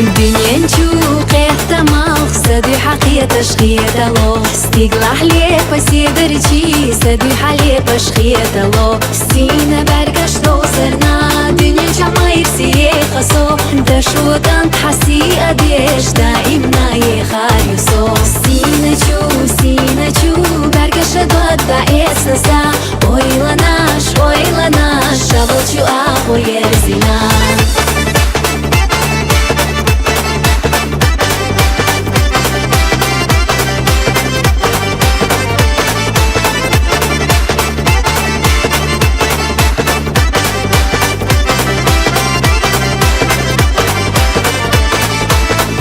دنيانچو قيحتا مقصدي حقية تشخية الله استقلح لي بسي درجي سدي حالي بشخية الله سينا برقش دوسرنا دنيانچا ما يرسي خصو دشو دان تحسي أديش دائمنا يخار يسو سينا چو برقش دود بأس نسا oylanaş şabalçu aho yerzina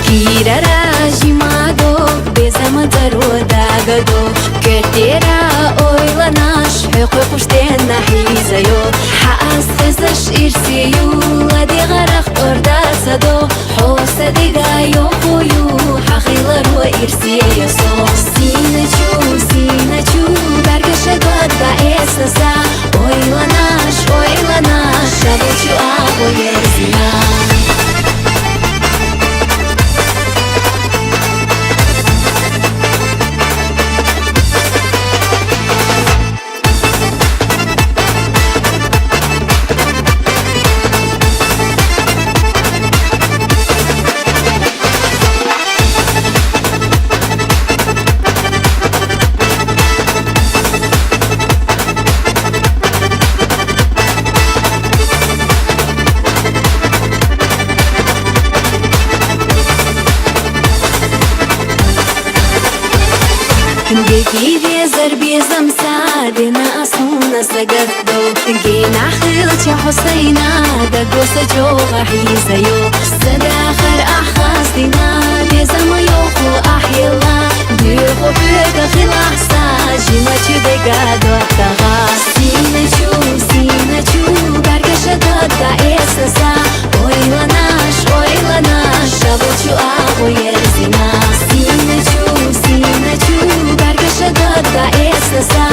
Kirara jimado bezama daroda gado Kertera oylanaş حقوق شتينا حيزيو حقاس خزش إرسيو لدي غرق أردا صدو حوس دي غايو خويو حقيلر و إرسيو سو سينا چو برگش داد با إسنسا oylanaş شابو چو آبو يرزينا Дики везер безам садина асуна сагадо Гина خلچا حسينا دقوسا جوغا حيزيو سداخر أحخاصنا بزم يوخو أحيلا ديخو بيقا خلاصا جيما چو دقادو احتغا سينا چو برگش داد دا إسسا oylanaş شابو چو آبو يرزينا سينا چو برگش داد دا إسسا